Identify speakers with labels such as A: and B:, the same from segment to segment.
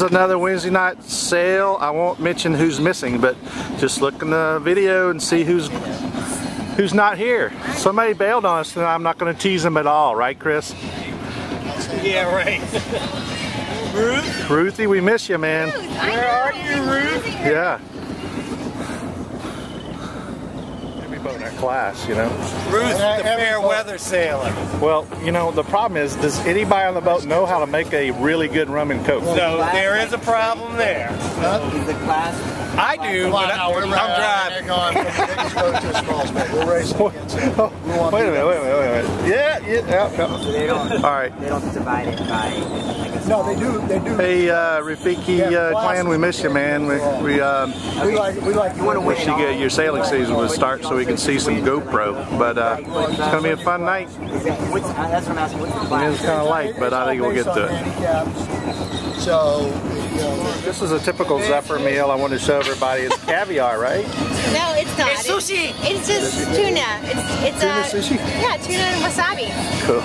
A: is another Wednesday night sail. I won't mention who's missing, but just look in the video and see who's not here. Somebody bailed on us and I'm not going to tease them at all, right Chris?
B: Yeah, right. Ruth?
A: Ruthie, we miss you, man.
C: Ruth,
B: where are you, Ruth?
A: Yeah. Maybe boat in our class, you know.
B: Ruth, the fair weather sailor.
A: Well, you know, the problem is, does anybody on the boat know how to make a really good rum and coke?
B: So there is a problem there.
D: Is the class?
B: I do, but I'm driving.
D: We're racing against it.
A: Wait a minute. Yeah.
D: So they don't.
A: All right.
D: They don't divide it by.
E: No, they do. They do.
A: Hey, Rafiki clan, we miss you, man. We
E: like. You want to
A: wish your sailing season would start so we can see some GoPro. But it's gonna be a fun night.
D: That's what I'm asking. What's the class?
A: It's kind of light, but I think we'll get to it.
E: So,
A: this is a typical Zephyr meal. I want to show everybody. It's caviar, right?
C: No, it's not.
B: It's sushi.
C: It's just tuna. It's
A: Tuna sushi?
C: Yeah, tuna and wasabi.
A: Cool.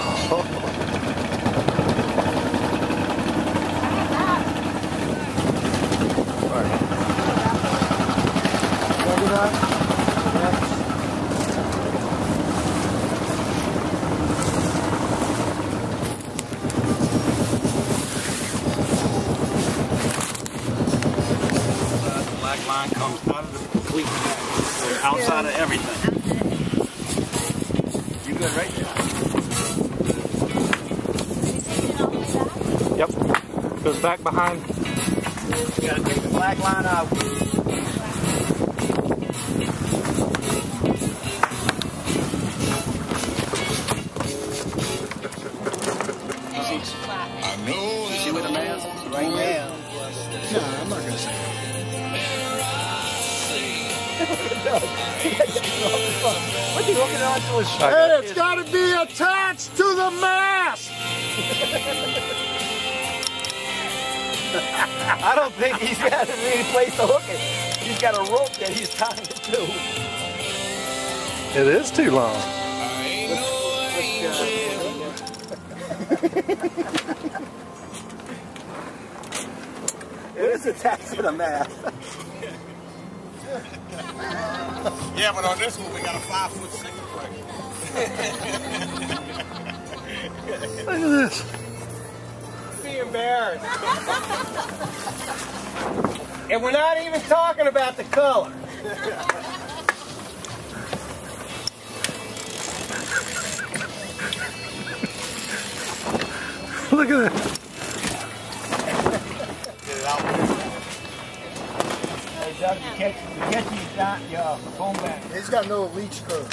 B: Line comes out of the cleat outside of everything. You good right there?
A: Yep. Goes back behind.
B: You gotta take the black line out. You see where the man's right now?
E: no, I'm not gonna say that.
B: What's he looking onto his shirt?
E: Hey, it's got to be attached to the mast.
B: I don't think he's got any place to hook it. He's got a rope that he's tying it to.
A: It is too long.
B: It is attached to the mast.
F: Yeah, but on this one we got a 5-foot single plate.
A: Look at this.
B: Be embarrassed. And we're not even talking about the color.
A: Look at that.
F: Get it out.
B: Hey, Doug, you catch your phone back.
E: He's got no leech curve.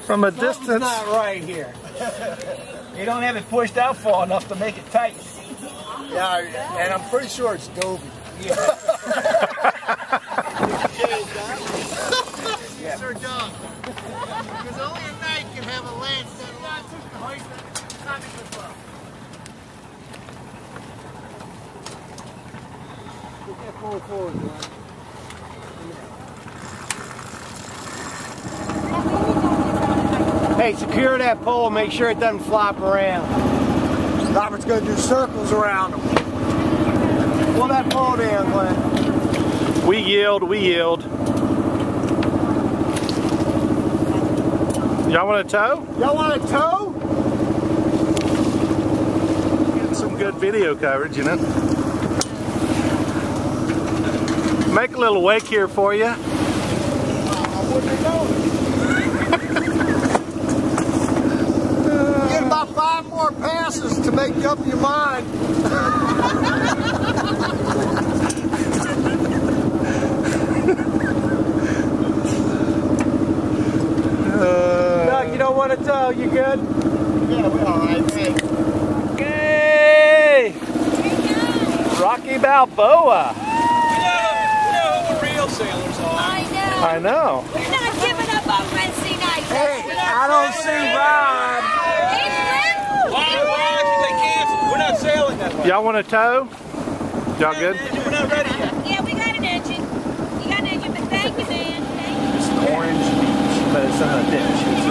A: From a
B: Something's
A: distance.
B: not right here. You don't have it pushed out far enough to make it tight.
E: Yeah, and I'm pretty sure it's Dobie.
B: Yeah.
F: Sir John. Because only a knight can have a lance that long.
E: Get that pole forward, John.
B: Hey, secure that pole. Make sure it doesn't flop around.
E: Robert's going to do circles around him.
B: Pull that pole down, Glenn.
A: We yield. Y'all want a tow?
E: Y'all want a tow?
A: Getting some good video coverage, you know. Make a little wake here for you.
E: I wouldn't know. Get about 5 more passes to make up your mind.
B: Doug, you don't want to tow. You good?
E: Yeah, we're all right, man.
A: Yay! Rocky Balboa.
F: You know who the real sailors are.
A: I know.
C: We're not giving up on Wednesday night.
B: Hey, I don't see Rod.
F: Why they canceled? We're not sailing that way.
A: Y'all want a tow? Y'all good?
F: We're not ready yet.
C: Yeah, we got an engine. You got an engine, but thank you, man. Thank you.
A: Orange.
B: but it's in a ditch.